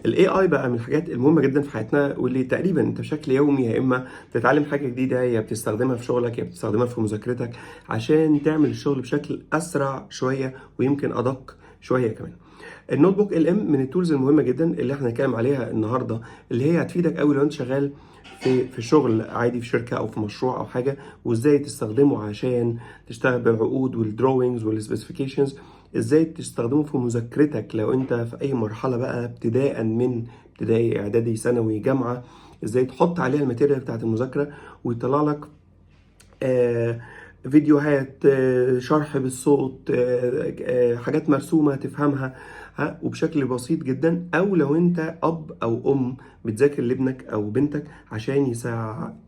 الاي اي بقى من الحاجات المهمه جدا في حياتنا، واللي تقريبا انت بشكل يومي يا اما بتتعلم حاجه جديده، يا بتستخدمها في شغلك، يا بتستخدمها في مذاكرتك عشان تعمل الشغل بشكل اسرع شويه ويمكن ادق شويه كمان. النوت بوك ال ام من التولز المهمه جدا اللي احنا هنتكلم عليها النهارده، اللي هي هتفيدك قوي لو انت شغال في شغل عادي، في شركه او في مشروع او حاجه، وازاي تستخدمه عشان تشتغل بالعقود والدروينجز والسبيسيفيكيشنز. ازاي تستخدمه في مذاكرتك لو انت في اي مرحله بقى، ابتداء من ابتدائي، اعدادي، ثانوي، جامعه. ازاي تحط عليها الماتيريال بتاعت المذاكره ويطلع لك آه، فيديوهات، شرح بالصوت، حاجات مرسومة تفهمها، ها، وبشكل بسيط جدا. او لو انت اب او ام بتذاكر لابنك او بنتك عشان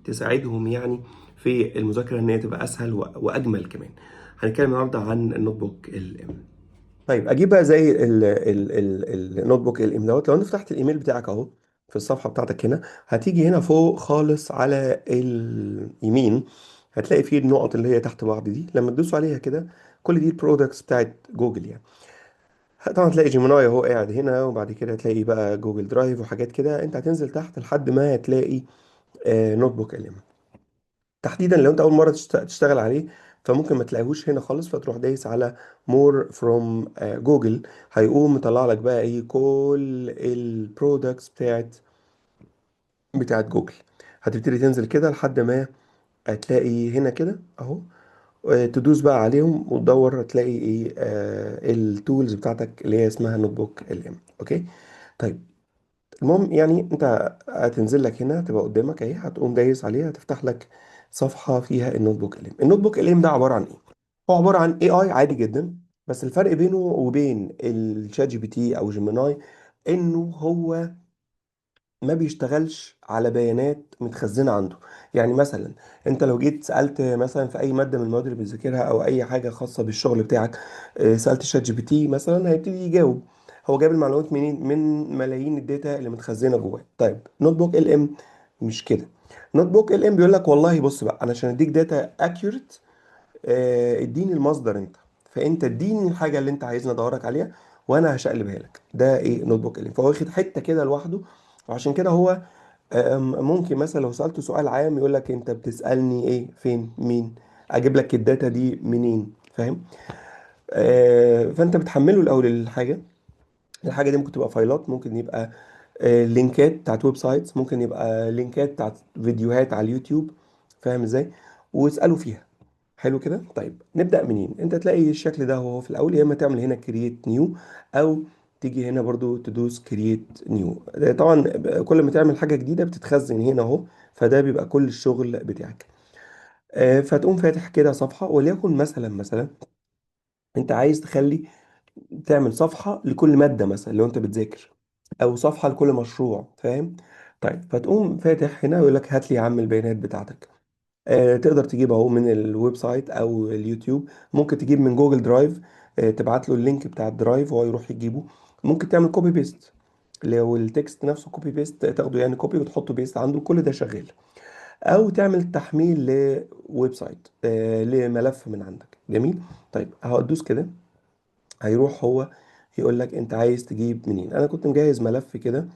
تساعدهم يعني في المذاكرة ان هي تبقى اسهل واجمل كمان. هنتكلم النهارده عن النوت بوك الام. طيب اجيب بقى زي النوت بوك الام دوت. لو انت فتحت الايميل بتاعك اهو في الصفحه بتاعتك هنا، هتيجي هنا فوق خالص على اليمين، هتلاقي فيه النقط اللي هي تحت بعض دي. لما تدوسوا عليها كده، كل دي البرودكتس بتاعت جوجل يعني. طبعا هتلاقي جيميناي اهو قاعد هنا، وبعد كده هتلاقي بقى جوجل درايف وحاجات كده. انت هتنزل تحت لحد ما هتلاقي نوت بوك ال ام. تحديدا لو انت اول مره تشتغل عليه، فممكن ما تلاقيهوش هنا خالص، فتروح دايس على مور فروم جوجل. هيقوم مطلع لك بقى ايه كل البرودكتس بتاعت جوجل. هتبتدي تنزل كده لحد ما هتلاقي هنا كده اهو، تدوس بقى عليهم وتدور، هتلاقي ايه التولز بتاعتك اللي هي اسمها نوت بوك ال ام. اوكي. طيب المهم يعني انت هتنزل لك هنا، تبقى قدامك اهي، هتقوم دايس عليها، هتفتح لك صفحه فيها النوت بوك الام. النوت بوك الام ده عباره عن ايه؟ هو عباره عن اي اي عادي جدا، بس الفرق بينه وبين الشات جي بي تي او جيميناي انه هو ما بيشتغلش على بيانات متخزنه عنده. يعني مثلا انت لو جيت سالت مثلا في اي ماده من المواد اللي بتذاكرها او اي حاجه خاصه بالشغل بتاعك، سالت شات جي بي تي مثلا، هيبتدي يجاوب. هو جايب المعلومات منين؟ من ملايين الداتا اللي متخزنه جواه. طيب نوت بوك ال ام مش كده. نوت بوك ال ام بيقول لك والله بص بقى، انا عشان اديك داتا اكيوريت، اديني المصدر انت. فانت اديني الحاجه اللي انت عايزني ادورك عليها وانا هشقلبها لك. ده ايه نوت بوك ال ام. فهو واخد حته كده لوحده. وعشان كده هو ممكن مثلا لو سألته سؤال عام يقول لك انت بتسألني ايه، فين، مين، اجيب لك الداتا دي منين، فاهم؟ فانت بتحمله الاول الحاجه دي ممكن تبقى فايلات، ممكن يبقى لينكات بتاعت ويب سايتس، ممكن يبقى لينكات بتاعت فيديوهات على اليوتيوب، فاهم ازاي؟ واسأله فيها. حلو كده. طيب نبدأ منين؟ انت تلاقي الشكل ده هو في الاول، يا اما تعمل هنا كرييت نيو، او تيجي هنا برضو تدوس كرييت نيو. طبعا كل ما تعمل حاجة جديدة بتتخزن هنا اهو، فده بيبقى كل الشغل بتاعك. فتقوم فاتح كده صفحة، وليكن مثلا انت عايز تعمل صفحة لكل مادة مثلا لو انت بتذاكر، او صفحة لكل مشروع، فاهم؟ طيب فتقوم فاتح هنا يقول لك هات لي يا عم البيانات بتاعتك. تقدر تجيب اهو من الويب سايت او اليوتيوب، ممكن تجيب من جوجل درايف. تبعت له اللينك بتاع الدرايف وهو يروح يجيبه. ممكن تعمل كوبي بيست، لو التكست نفسه كوبي بيست، تاخده يعني كوبي وتحطه بيست عنده، كل ده شغال. او تعمل تحميل لويب سايت، لملف من عندك. جميل. طيب هتدوس كده، هيروح هو يقول لك انت عايز تجيب منين. انا كنت مجهز ملف كده،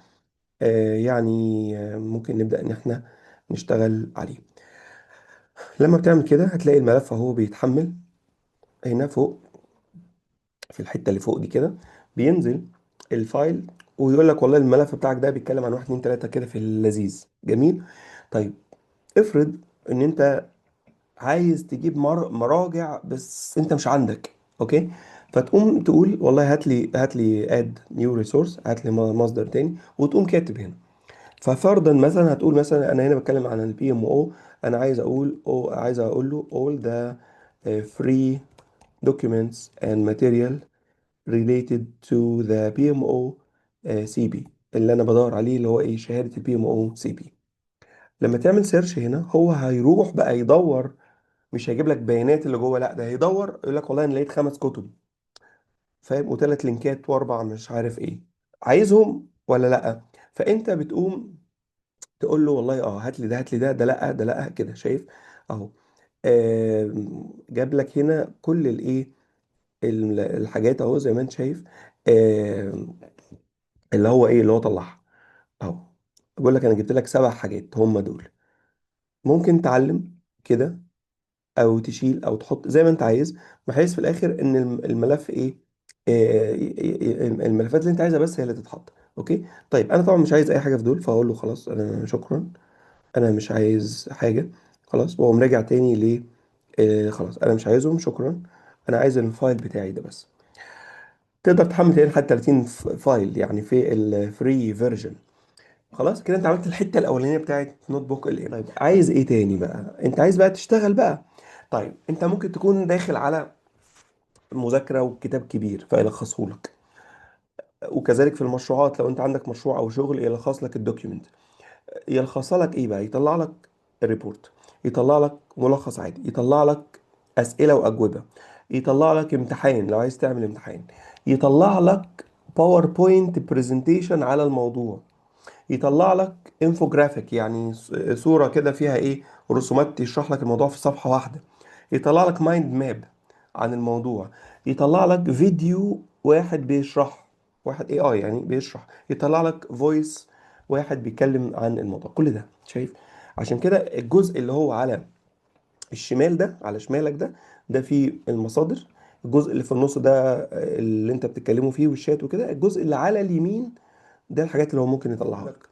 يعني ممكن نبدأ ان احنا نشتغل عليه. لما بتعمل كده هتلاقي الملف اهو بيتحمل هنا فوق، في الحتة اللي فوق دي كده بينزل الفايل، ويقول لك والله الملف بتاعك ده بيتكلم عن واحد اتنين تلاتة كده في اللذيذ. جميل. طيب افرض ان انت عايز تجيب مراجع بس انت مش عندك. اوكي. فتقوم تقول والله هات لي اد نيو ريسورس، هات لي مصدر تاني، وتقوم كاتب هنا. ففرضا مثلا هتقول مثلا انا هنا بتكلم عن البي ام او، انا عايز اقول له all the free documents and material related to the PMO CP، اللي انا بدور عليه اللي هو ايه، شهادة البي ام او سي بي. لما تعمل سيرش هنا هو هيروح بقى يدور، مش هيجيب لك بيانات اللي جوه، لا ده هيدور يقول لك والله انا لقيت 5 كتب، فاهم، وثلاث لينكات واربع مش عارف ايه، عايزهم ولا لا. فانت بتقوم تقول له والله هات لي ده، هات لي ده، ده لا، ده لا، كده شايف اهو. جاب لك هنا كل الايه، الحاجات اهو زي ما انت شايف. آم، اللي هو ايه اللي هو طلعها اهو. بقول لك انا جبت لك 7 حاجات هم دول. ممكن تعلم كده، او تشيل او تحط زي ما انت عايز، بحيث في الاخر ان الملف ايه، الملفات اللي انت عايزها بس هي اللي تتحط. اوكي. طيب انا طبعا مش عايز اي حاجه في دول، فاقول له خلاص انا شكرا، انا مش عايز حاجه. خلاص، واقوم راجع تاني ليه، خلاص انا مش عايزهم شكرا، انا عايز الفايل بتاعي ده بس. تقدر تحمل تقريبا لحد 30 فايل يعني في الفري فيرجن. خلاص كده انت عملت الحته الاولانيه بتاعت نوت بوك ال. طيب عايز ايه تاني بقى؟ انت عايز بقى تشتغل بقى. طيب انت ممكن تكون داخل على مذاكره وكتاب كبير فيلخصه لك، وكذلك في المشروعات لو انت عندك مشروع او شغل يلخص لك الدوكيومنت. يلخص لك ايه بقى؟ يطلع لك ريبورت، يطلع لك ملخص عادي، يطلع لك اسئله واجوبه، يطلع لك امتحان لو عايز تعمل امتحان، يطلع لك باوربوينت برزنتيشن على الموضوع، يطلع لك انفوجرافيك يعني صورة كده فيها ايه، رسومات تشرح لك الموضوع في صفحة واحدة، يطلع لك مايند ماب عن الموضوع، يطلع لك فيديو واحد بيشرح، واحد اي اي يعني بيشرح، يطلع لك فويس واحد بيتكلم عن الموضوع. كل ده شايف؟ عشان كده الجزء اللي هو على الشمال ده، على شمالك ده، ده فيه المصادر. الجزء اللي في النص ده اللي انت بتتكلموا فيه والشات وكده. الجزء اللي على اليمين ده الحاجات اللي هو ممكن يطلعها لك.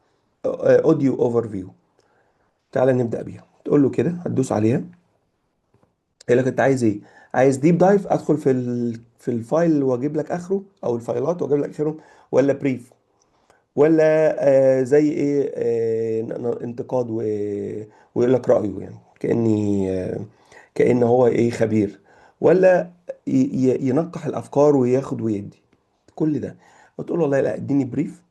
اوديو اوفر فيو، تعالى نبدا بيها. تقول له كده، هتدوس عليها، يقول لك انت عايز ايه؟ عايز ديب دايف ادخل في الفايل واجيب لك اخره، او الفايلات واجيب لك اخرهم، ولا بريف، ولا زي ايه انتقاد ويقول لك رايه يعني كاني كأن هو ايه خبير، ولا ينقح الافكار وياخد ويدي. كل ده وتقول له والله لا اديني بريف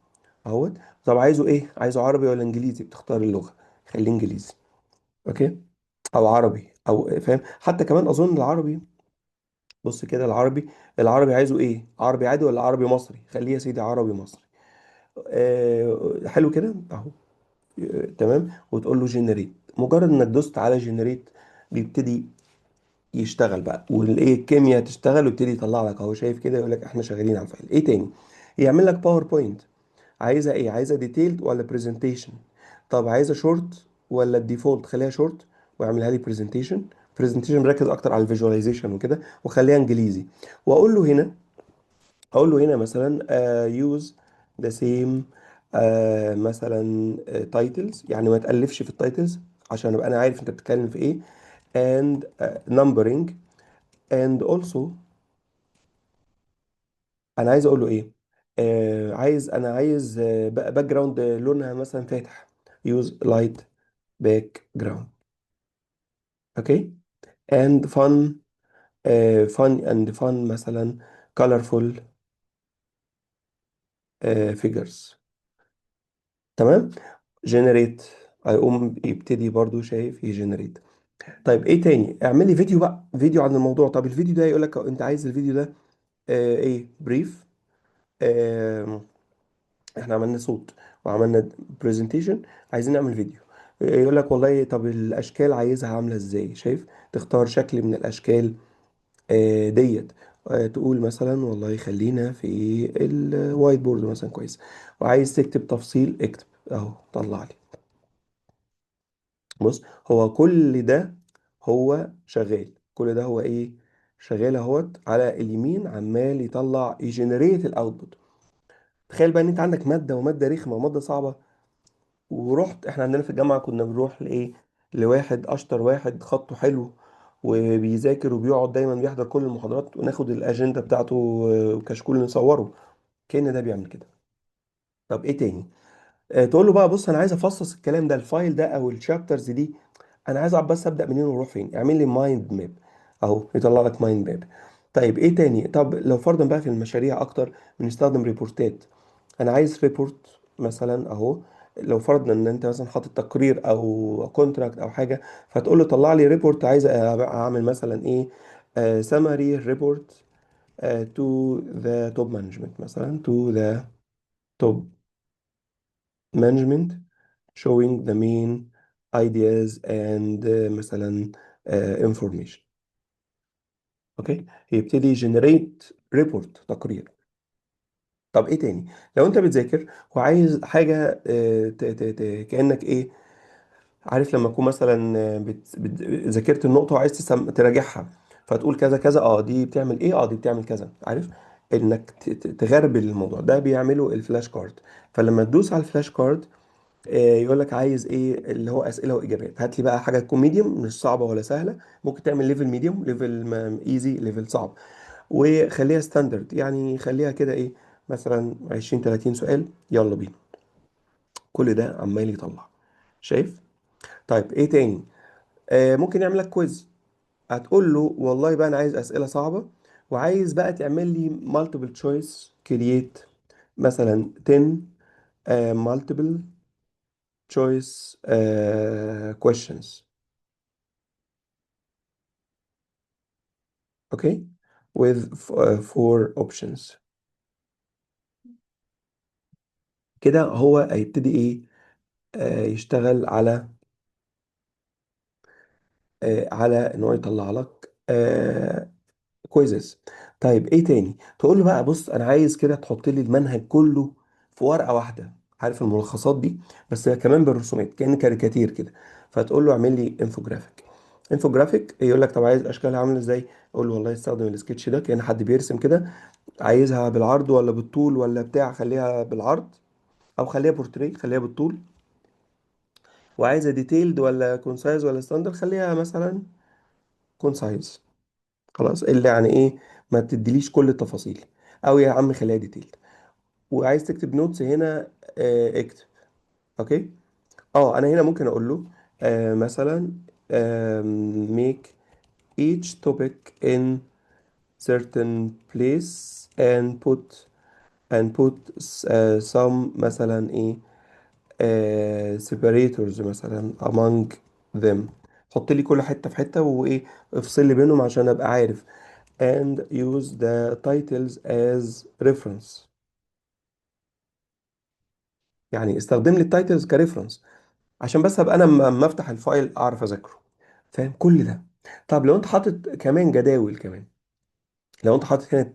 اهوت. طب عايزه ايه؟ عايزه عربي ولا انجليزي؟ بتختار اللغه، خليه انجليزي. اوكي. او عربي، او فاهم حتى كمان اظن العربي. بص كده العربي، العربي عايزه ايه؟ عربي عادي ولا عربي مصري؟ خليه يا سيدي عربي مصري. حلو كده اهو. تمام. وتقول له جنريت. مجرد انك دوست على جنريت بيبتدي يشتغل بقى، والايه الكيمياء تشتغل ويبتدي يطلع لك اهو. شايف كده؟ يقول لك احنا شغالين على الفايل. ايه تاني؟ يعمل لك باوربوينت. عايزه ايه؟ عايزه ديتيلد ولا برزنتيشن؟ طب عايزه شورت ولا الديفولت؟ خليها شورت واعملها لي برزنتيشن. برزنتيشن مركز اكتر على الفيجواليزيشن وكده، وخليها انجليزي. واقول له هنا، اقول له هنا مثلا يوز ذا سيم مثلا تايتلز، يعني ما تالفش في التايتلز عشان ابقى انا عارف انت بتتكلم في ايه. and numbering. and also انا عايز اقول له ايه، انا عايز باك جراوند لونها مثلا فاتح. use light background. اوكي. and fun fun مثلا colorful figures. تمام. generate. هيقوم يبتدي برضو شايف يجنريت. طيب ايه تاني؟ اعمل لي فيديو بقى، فيديو عن الموضوع. طب الفيديو ده يقول لك انت عايز الفيديو ده ايه؟ بريف. احنا عملنا صوت وعملنا برزنتيشن، عايزين نعمل فيديو. يقول لك والله طب الاشكال عايزها عامله ازاي؟ شايف؟ تختار شكل من الاشكال ديت. تقول مثلا والله خلينا في الوايت بورد مثلا كويس. وعايز تكتب تفصيل، اكتب اهو طلع لي. بص، هو كل ده هو شغال، كل ده هو ايه؟ شغال اهوت على اليمين عمال يطلع يجنريت الاوتبوت. تخيل بقى ان انت عندك ماده، وماده رخمه وماده صعبه، ورحت احنا عندنا في الجامعة كنا بنروح لإيه، لواحد أشطر واحد خطه حلو وبيذاكر وبيقعد دايما بيحضر كل المحاضرات، وناخد الأجندة بتاعته وكشكول نصوره. كأن ده بيعمل كده. طب إيه تاني؟ تقول له بقى بص أنا عايز أفصص الكلام ده، الفايل ده أو الشابترز دي، أنا عايز أعرف بس أبدأ منين وأروح فين. اعمل لي مايند ماب أهو، يطلع لك مايند ماب. طيب إيه تاني؟ طب لو فرضا بقى في المشاريع أكتر بنستخدم ريبورتات. انا عايز ريبورت مثلا اهو. لو فرضنا ان انت مثلا حاطط تقرير او كونتراكت او حاجه، فتقول له طلع لي ريبورت. عايز اعمل مثلا ايه، سمري ريبورت to the top management مثلا، to the top management showing the main ideas and مثلا information. اوكي. يبتدي generate ريبورت، تقرير. طب ايه تاني؟ لو انت بتذاكر وعايز حاجه كانك ايه، عارف لما تكون مثلا ذاكرت النقطه وعايز تراجعها، فتقول كذا كذا، اه دي بتعمل ايه، اه دي بتعمل كذا، عارف انك تغربل الموضوع ده، بيعمله الفلاش كارد. فلما تدوس على الفلاش كارد يقول لك عايز ايه، اللي هو اسئله واجابات، هات لي بقى حاجه تكون ميديوم، مش صعبه ولا سهله. ممكن تعمل ليفل ميديوم، ليفل ايزي، ليفل صعب، وخليها ستاندرد، يعني خليها كده ايه، مثلا 20 30 سؤال، يلا بينا. كل ده عمال يطلع، شايف؟ طيب ايه تاني؟ ممكن يعمل لك كويز. هتقول له والله بقى انا عايز اسئله صعبه، وعايز بقى تعمل لي multiple choice create، مثلا 10 multiple choice questions. اوكي، with four options. كده هو هيبتدي ايه، يشتغل على على ان هو يطلع لك كويزز. طيب ايه تاني؟ تقول له بقى بص انا عايز كده تحط لي المنهج كله في ورقة واحدة، عارف الملخصات دي، بس كمان بالرسومات كأن كاريكاتير كده. فتقول له اعمل لي انفوجرافيك. انفوجرافيك يقول لك طب عايز اشكالها عامله ازاي؟ اقول له والله استخدم السكتش ده كأن حد بيرسم كده، عايزها بالعرض ولا بالطول ولا بتاع، خليها بالعرض، او خليها بورتريه خليها بالطول، وعايزه ديتيلد ولا كونسايز ولا ستاندرد، خليها مثلا كونسايز. خلاص، اللي يعني ايه، ما تديليش كل التفاصيل، او يا عم خليها ديتيلد. وعايز تكتب نوتس هنا، اكتب. اوكي. اه انا هنا ممكن اقول له مثلا make each topic in certain place and put some مثلا ايه separators مثلا among them. حط لي كل حتة في حتة وايه، افصل لي بينهم عشان ابقى عارف. and use the titles as reference. يعني استخدم لي التايتلز كريفرنس، عشان بس ابقى انا لما افتح الفايل اعرف اذاكره. فاهم كل ده؟ طب لو انت حاطط كمان جداول كمان، لو انت حاطط هنا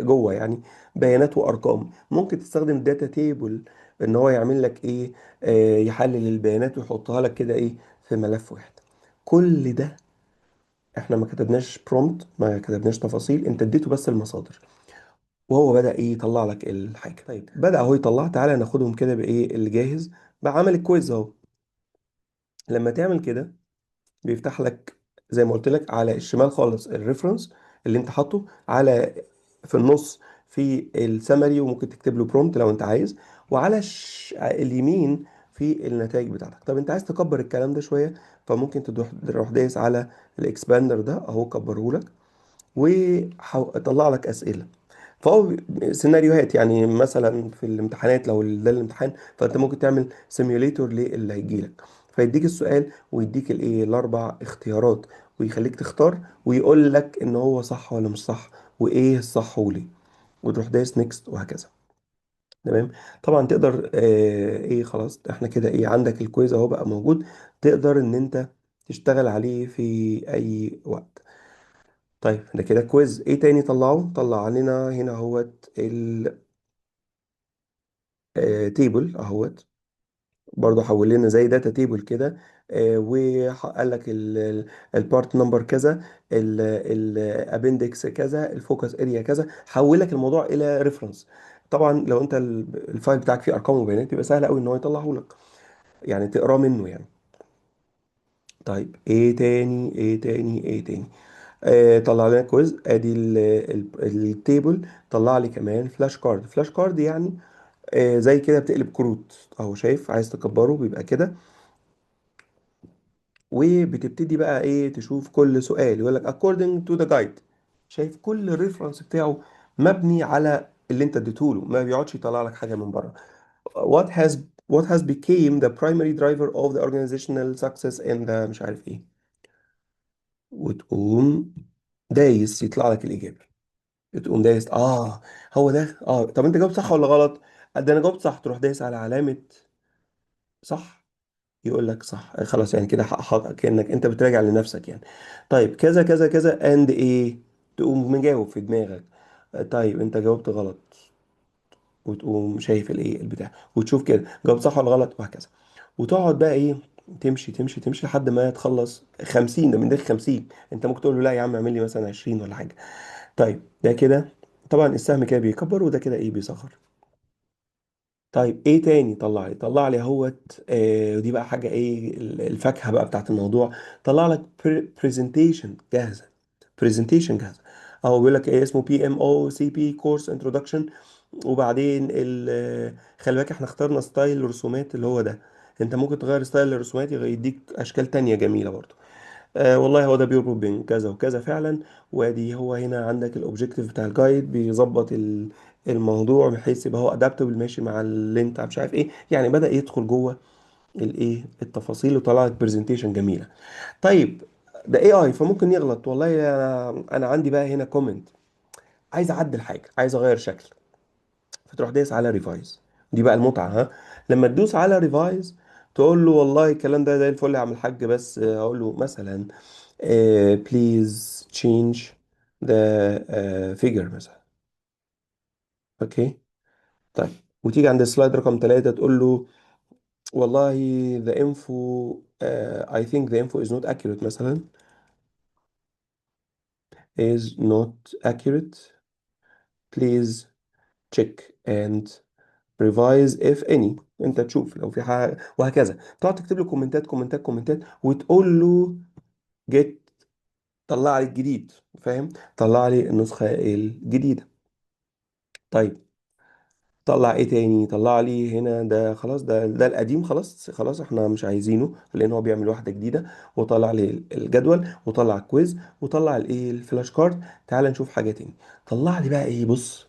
جوه يعني بيانات وارقام، ممكن تستخدم داتا تيبل ان هو يعمل لك ايه، يحلل البيانات ويحطها لك كده ايه في ملف واحد. كل ده احنا ما كتبناش برومبت، ما كتبناش تفاصيل، انت اديته بس المصادر، وهو بدأ ايه يطلع لك الحاجة. طيب بدأ هو يطلع، تعالى ناخدهم كده بايه اللي جاهز. بقى عمل الكويز اهو. لما تعمل كده بيفتح لك زي ما قلت لك على الشمال خالص الريفرنس اللي انت حاطه، على في النص في السمري، وممكن تكتب له برومبت لو انت عايز، وعلى اليمين في النتائج بتاعتك. طب انت عايز تكبر الكلام ده شوية، فممكن تروح دايس على الاكسباندر ده اهو، كبره لك وطلع لك اسئله. فهو سيناريوهات، يعني مثلا في الامتحانات لو ده الامتحان، فانت ممكن تعمل سيميوليتور للي هيجي لك، فيديك السؤال ويديك الايه الاربع اختيارات، ويخليك تختار، ويقول لك ان هو صح ولا مش صح، وايه الصح وليه، وتروح دايس نيكست وهكذا. تمام. طبعا تقدر ايه، خلاص احنا كده ايه، عندك الكويز اهو بقى موجود، تقدر ان انت تشتغل عليه في اي وقت. طيب ده كده كويز. ايه تاني طلعه؟ طلع علينا هنا اهوت التيبل اهوت، برضه حول لنا زي داتا تيبل كده، وقال لك البارت نمبر كذا، الابندكس كذا، الفوكس اريا كذا، حول لك الموضوع الى ريفرنس. طبعا لو انت الفايل بتاعك فيه ارقام وبيانات، يبقى سهل قوي ان هو يطلعه لك، يعني تقراه منه يعني. طيب ايه تاني، ايه تاني، ايه تاني؟ طلع لنا كويز، ادي التيبل. طلع لي كمان فلاش كارد. فلاش كارد يعني زي كده بتقلب كروت اهو، شايف؟ عايز تكبره بيبقى كده، وبتبتدي بقى ايه تشوف كل سؤال يقول لك according to the guide. شايف كل الريفرنس بتاعه مبني على اللي انت اديته له، ما بيقعدش يطلع لك حاجه من بره. what has what has became the primary driver of the organizational success in the مش عارف ايه، وتقوم دايس يطلع لك الاجابه. تقوم دايس هو ده. طب انت جاوبت صح ولا غلط؟ ده انا جاوبت صح، تروح دايس على علامه صح، يقول لك صح. خلاص يعني كده كأنك انت بتراجع لنفسك يعني. طيب كذا كذا كذا اند ايه، تقوم مجاوب في دماغك. طيب انت جاوبت غلط، وتقوم شايف الايه البتاع، وتشوف كده جاوب صح ولا غلط وهكذا. وتقعد بقى ايه، تمشي تمشي تمشي لحد ما تخلص 50. ده من داخل 50. انت ممكن تقول له لا يا عم اعمل لي مثلا 20 ولا حاجه. طيب ده كده طبعا السهم كده بيكبر، وده كده ايه بيصغر. طيب ايه تاني؟ طلع لي اهوت. ودي بقى حاجه ايه الفاكهه بقى بتاعت الموضوع. طلع لك برزنتيشن جاهزه. برزنتيشن جاهزه. اهو بيقول لك ايه اسمه PMOCP كورس انترودكشن. وبعدين خلي بالك احنا اخترنا ستايل رسومات اللي هو ده. انت ممكن تغير ستايل الرسومات يديك اشكال تانية جميلة برضو. والله هو ده بيربط بين كذا وكذا فعلا. وادي هو هنا عندك الاوبجيكتيف بتاع الجايد بيظبط الموضوع بحيث يبقى هو ادابتبل ماشي مع اللي انت مش عارف ايه، يعني بدأ يدخل جوه الايه التفاصيل وطلع لك برزنتيشن جميلة. طيب ده AI فممكن يغلط. والله انا عندي بقى هنا كومنت، عايز اعدل حاجة، عايز اغير شكل. فتروح دايس على ريفايز. دي بقى المتعة ها. لما تدوس على ريفايز تقول له والله الكلام ده زي الفل يا عم الحاج، بس اقول له مثلا please change the figure مثلا. اوكي. طيب وتيجي عند السلايد رقم 3 تقول له والله the info I think the info is not accurate مثلا. is not accurate, please check and revise if any. انت تشوف لو في حاجه وهكذا. تقعد تكتب له كومنتات كومنتات كومنتات وتقول له جيت طلع لي الجديد. فاهم؟ طلع لي النسخه الجديده. طيب طلع ايه تاني؟ طلع لي هنا ده خلاص، ده القديم خلاص خلاص احنا مش عايزينه لان هو بيعمل واحده جديده. وطلع لي الجدول وطلع الكويز وطلع الايه الفلاش كارد. تعال نشوف حاجه تاني. طلع لي بقى ايه، بص،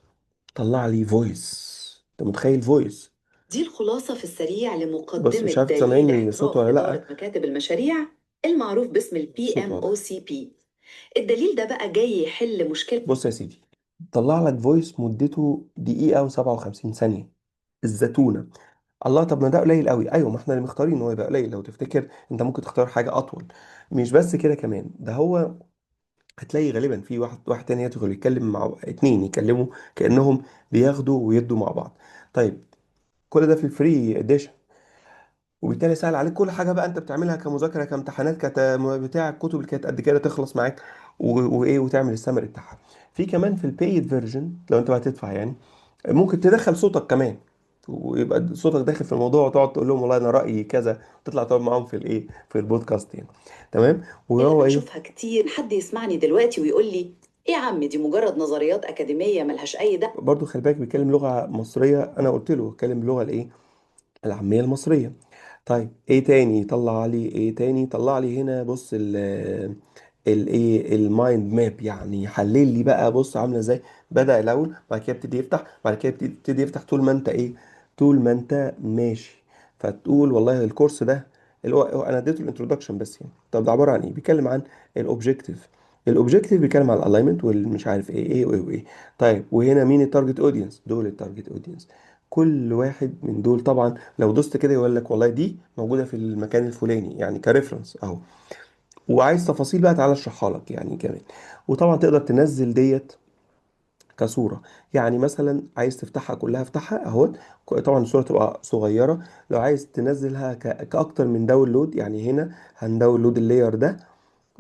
طلع لي فويس. انت متخيل فويس؟ دي الخلاصة في السريع بص مش لمقدمة عارف دليل سامعني صوت احتراف ولا إدارة لا. مكاتب المشاريع المعروف باسم ال الصوت واضح. PMOCP. الدليل ده بقى جاي يحل مشكلة. بص يا سيدي، طلع لك فويس مدته دقيقة و57 ثانية. الزتونة. الله، طب ما ده قليل قوي. ايوه ما احنا اللي مختارين ان هو يبقى قليل. لو تفتكر انت ممكن تختار حاجة اطول. مش بس كده كمان، ده هو هتلاقي غالبا في واحد تاني يدخل يتكلم مع اتنين يكلموا كأنهم بياخدوا ويدوا مع بعض. طيب كل ده في الفري اديشن. وبالتالي سهل عليك كل حاجه بقى انت بتعملها كمذاكره كامتحانات بتاع الكتب اللي كانت قد كده تخلص معاك. وايه وتعمل السمري بتاعها. في كمان في البيد فيرجن لو انت بقى تدفع يعني ممكن تدخل صوتك كمان. ويبقى صوتك داخل في الموضوع وتقعد تقول لهم والله انا رايي كذا. تطلع تقعد معاهم في الايه في البودكاست يعني. تمام. اللي وهو ايه بنشوفها كتير حد يسمعني دلوقتي ويقول لي إيه يا عم دي مجرد نظريات أكاديمية ملهاش أي دعم. برضو خلي بالك بيتكلم لغه مصريه. انا قلت له اتكلم باللغه الايه العاميه المصريه. طيب ايه تاني؟ طلع لي ايه تاني؟ طلع لي هنا بص الايه المايند ماب. يعني حلل لي بقى بص عامله ازاي. بدأ الاول بعد كده يبتدي يفتح بعد كده يبتدي يفتح طول ما انت ايه طول ما انت ماشي. فتقول والله الكورس ده اللي هو انا اديته الانترودكشن بس يعني. طب ده عباره عن ايه؟ بيتكلم عن الاوبجكتيف. الاوبجكتيف بيتكلم عن الالاينمنت والمش عارف ايه ايه وايه وايه. طيب وهنا مين التارجت اودينس؟ دول التارجت اودينس. كل واحد من دول طبعا لو دوست كده يقول لك والله دي موجوده في المكان الفلاني يعني كريفرنس اهو. وعايز تفاصيل بقى تعالى اشرحها لك يعني كمان. وطبعا تقدر تنزل ديت كصوره. يعني مثلا عايز تفتحها كلها افتحها اهوت. طبعا الصوره تبقى صغيره. لو عايز تنزلها كاكتر من داونلود يعني هنا هنداونلود اللاير ده.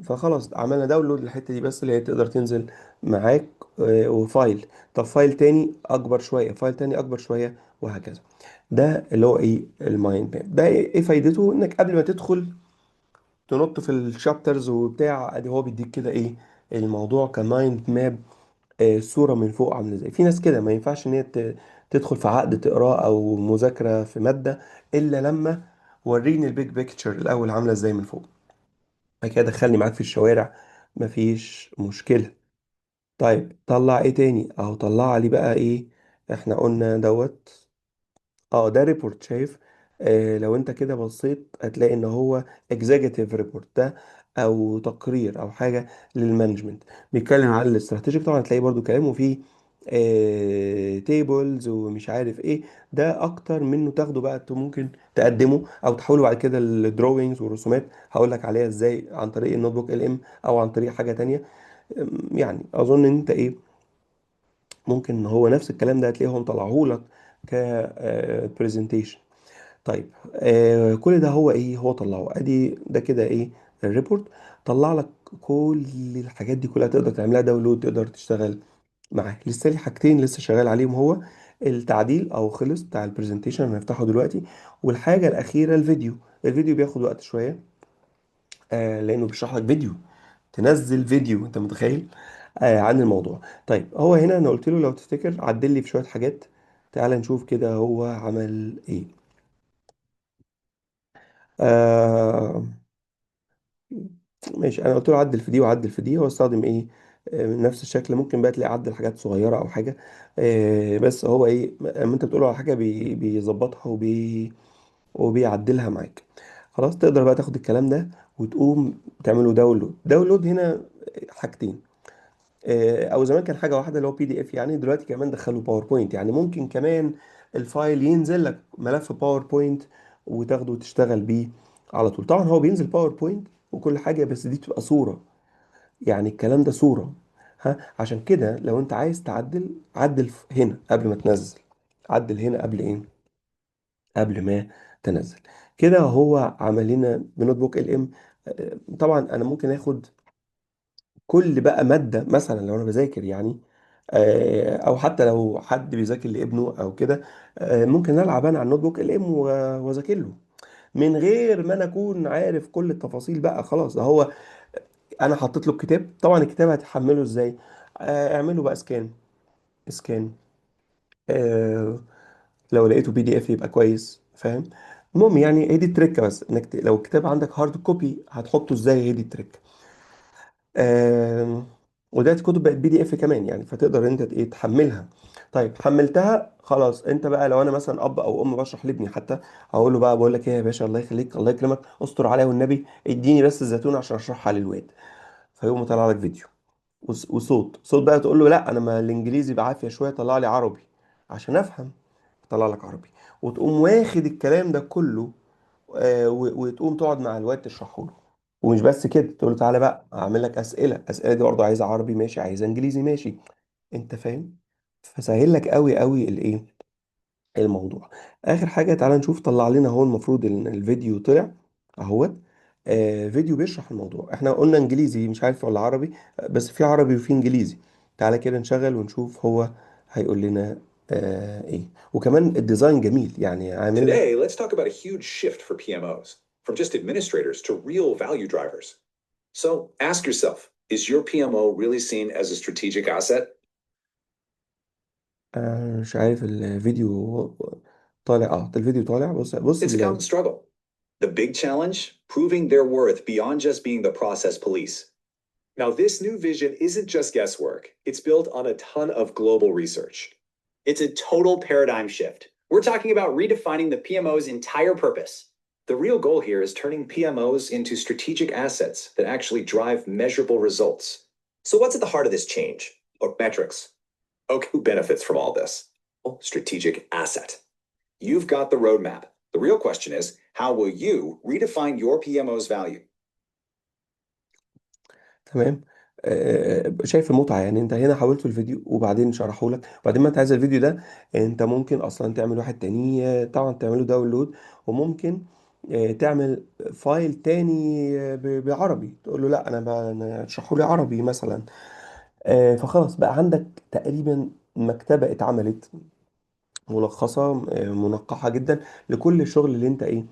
فخلاص عملنا داونلود الحته دي بس اللي هي تقدر تنزل معاك. وفايل. طب فايل تاني اكبر شويه، فايل تاني اكبر شويه وهكذا. ده اللي هو ايه المايند ماب. ده إيه فايدته؟ انك قبل ما تدخل تنط في الشابترز وبتاع ادي هو بيديك كده ايه الموضوع كمايند ماب. صورة من فوق عاملة ازاي. في ناس كده ما ينفعش ان هي تدخل في عقد تقراه او مذاكرة في مادة الا لما وريني البيج بيكتشر الاول عاملة ازاي من فوق. بعد كده دخلني معاك في الشوارع مفيش مشكلة. طيب طلع ايه تاني؟ اهو طلع لي بقى ايه احنا قلنا دوت. اه ده ريبورت شايف. لو انت كده بصيت هتلاقي ان هو اكزيكتيف ريبورت ده او تقرير او حاجه للمانجمنت. بيتكلم عن الاستراتيجيك طبعا هتلاقي برضو كلامه فيه تيبلز ومش عارف ايه. ده اكتر منه تاخده بقى ممكن تقدمه او تحوله بعد كده للدروينجز والرسومات. هقول لك عليها ازاي عن طريق النوت بوك LM او عن طريق حاجه تانية. يعني اظن ان انت ايه ممكن هو نفس الكلام ده هتلاقيهم طلعوه لك كبرزنتيشن. طيب كل ده هو ايه، هو طلعه ادي ده كده ايه الريبورت. طلع لك كل الحاجات دي كلها، تقدر تعملها داونلود، تقدر تشتغل معاه. لسه لي حاجتين لسه شغال عليهم، هو التعديل او خلص بتاع البرزنتيشن هنفتحه دلوقتي، والحاجة الأخيرة الفيديو. الفيديو بياخد وقت شوية لأنه بيشرح لك فيديو، تنزل فيديو، انت متخيل عن الموضوع. طيب هو هنا انا قلت له لو تفتكر عدل لي في شوية حاجات، تعال نشوف كده هو عمل ايه. آه ماشي، انا قلت له عدل في دي وعدل في دي، هو استخدم ايه من نفس الشكل. ممكن بقى تلاقي عدل حاجات صغيره او حاجه بس هو ايه، اما انت بتقول له على حاجه بيظبطها وبيعدلها معاك. خلاص تقدر بقى تاخد الكلام ده وتقوم تعمله داونلود. داونلود هنا حاجتين، او زمان كان حاجه واحده اللي هو PDF، يعني دلوقتي كمان دخلوا باوربوينت. يعني ممكن كمان الفايل ينزل لك ملف باوربوينت وتاخده وتشتغل بيه على طول. طبعا هو بينزل باوربوينت وكل حاجه، بس دي تبقى صوره، يعني الكلام ده صوره. ها، عشان كده لو انت عايز تعدل، عدل هنا قبل ما تنزل، عدل هنا قبل ايه، قبل ما تنزل. كده هو عمل لنا بنوت بوك LM. طبعا انا ممكن اخد كل بقى مادة، مثلا لو أنا بذاكر يعني أو حتى لو حد بيذاكر لابنه أو كده، ممكن ألعب أنا على النوت بوك ال ام وأذاكر له من غير ما أنا أكون عارف كل التفاصيل. بقى خلاص ده هو، أنا حطيت له الكتاب. طبعا الكتاب هتحمله إزاي؟ اعمله بقى سكان، سكان آه، لو لقيته PDF يبقى كويس، فاهم؟ المهم يعني هي دي التركه، بس انك لو الكتاب عندك هارد كوبي هتحطه ازاي، هي دي التركه. آم، ودلوقتي الكتب بقت PDF كمان يعني، فتقدر انت ايه تحملها. طيب حملتها خلاص، انت بقى لو انا مثلا اب او ام بشرح لابني حتى، اقول له بقى بقول لك ايه يا باشا، الله يخليك الله يكرمك استر عليا والنبي، اديني بس الزيتون عشان اشرحها للواد. فيقوم طلع لك فيديو وصوت صوت بقى، تقول له لا انا ما الانجليزي بعافيه شويه، طلع لي عربي عشان افهم، طلع لك عربي. وتقوم واخد الكلام ده كله وتقوم تقعد مع الواد تشرحه له. ومش بس كده، تقول له تعالى بقى اعمل لك اسئله، اسئله دي برضه عايزه عربي ماشي، عايزه انجليزي ماشي، انت فاهم؟ فسهل لك قوي قوي الايه الموضوع. اخر حاجه تعالى نشوف، طلع لنا هو المفروض ان الفيديو طلع اهوت. فيديو بيشرح الموضوع. احنا قلنا انجليزي مش عارف ولا عربي، بس في عربي وفي انجليزي. تعالى كده نشغل ونشوف هو هيقول لنا ايه. وكمان الديزاين جميل يعني عامل لك. Today, let's talk about a huge shift for PMOs, from just administrators to real value drivers. So ask yourself, is your PMO really seen as a strategic asset? مش عارف الفيديو طالع، الفيديو طالع. بص بص It's account struggle. The big challenge, proving their worth beyond just being the process police. Now, this new vision isn't just guesswork, it's built on a ton of global research. It's a total paradigm shift. We're talking about redefining the PMO's entire purpose. The real goal here is turning PMOs into strategic assets that actually drive measurable results. So, what's at the heart of this change? Or metrics. Okay, who benefits from all this? Well, strategic asset. You've got the roadmap. The real question is, how will you redefine your PMO's value? تمام. شايف المتعة يعني؟ انت هنا حاولت في الفيديو وبعدين شرحه لك، وبعدين ما انت عايز الفيديو ده، انت ممكن اصلا تعمل واحد تاني طبعا تعمله داونلود، وممكن تعمل فايل تاني بعربي، تقول له لا انا اشرحه لي عربي مثلا. فخلاص بقى عندك تقريبا مكتبة اتعملت ملخصة منقحة جدا لكل الشغل اللي انت ايه،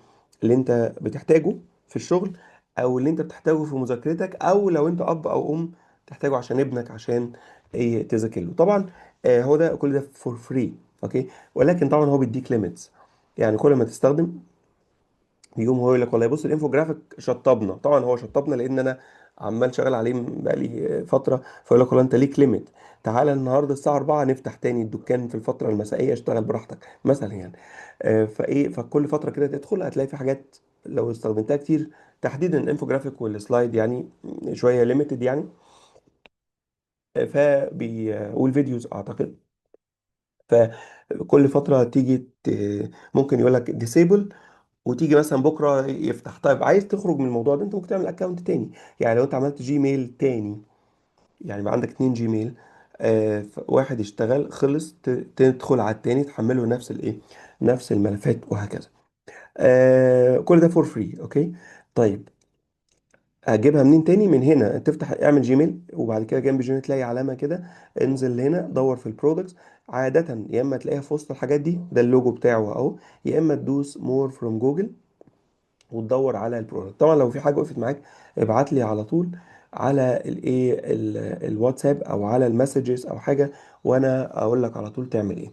اللي انت بتحتاجه في الشغل، او اللي انت بتحتاجه في مذاكرتك، او لو انت اب او ام تحتاجه عشان ابنك عشان ايه تذاكر له. طبعا هو ده كل ده فور فري، اوكي. ولكن طبعا هو بيديك ليميتس، يعني كل ما تستخدم يقوم هو يقول لك والله بص الانفوجرافيك شطبنا. طبعا هو شطبنا لان انا عمال شغال عليه بقالي فتره، فيقول لك والله انت ليك ليميت، تعالى النهارده الساعه 4 نفتح تاني الدكان في الفتره المسائيه، اشتغل براحتك مثلا يعني. فايه، فكل فتره كده تدخل هتلاقي في حاجات لو استخدمتها كتير، تحديدا الانفوجرافيك والسلايد يعني شويه ليميتد يعني. والفيديوز اعتقد. فكل فتره تيجي ممكن يقول لك ديسيبل، وتيجي مثلا بكره يفتح. طيب عايز تخرج من الموضوع ده، انت ممكن تعمل اكونت تاني. يعني لو انت عملت جيميل تاني، يعني بقى عندك اتنين جيميل، واحد يشتغل خلص تدخل على التاني تحمله نفس الايه، نفس الملفات وهكذا. كل ده فور فري. اوكي. طيب هجيبها منين تاني؟ من هنا تفتح اعمل جيميل، وبعد كده جنب جيميل تلاقي علامة كده، انزل هنا دور في البرودكتس. عادة يا اما تلاقيها في وسط الحاجات دي، ده اللوجو بتاعه اهو، يا اما تدوس مور فروم جوجل وتدور على البرودكت. طبعا لو في حاجة وقفت معاك ابعت لي على طول على الايه الواتساب او على المسجز او حاجة، وانا اقول لك على طول تعمل ايه.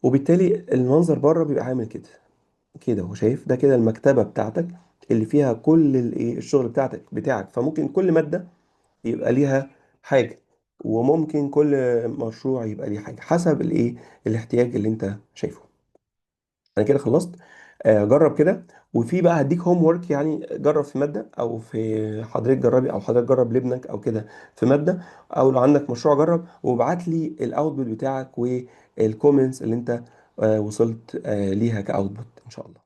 وبالتالي المنظر بره بيبقى عامل كده، كده هو شايف ده كده المكتبة بتاعتك اللي فيها كل الايه الشغل بتاعك. فممكن كل مادة يبقى ليها حاجة، وممكن كل مشروع يبقى ليه حاجة حسب الايه الاحتياج اللي انت شايفه. انا كده خلصت. جرب كده. وفي بقى هديك هوم ورك، يعني جرب في مادة، او في حضرتك جربي، او حضرتك جرب لابنك او كده في مادة، او لو عندك مشروع جرب، وابعت لي الاوتبوت بتاعك والكومنتس اللي انت وصلت ليها كاوتبوت ان شاء الله.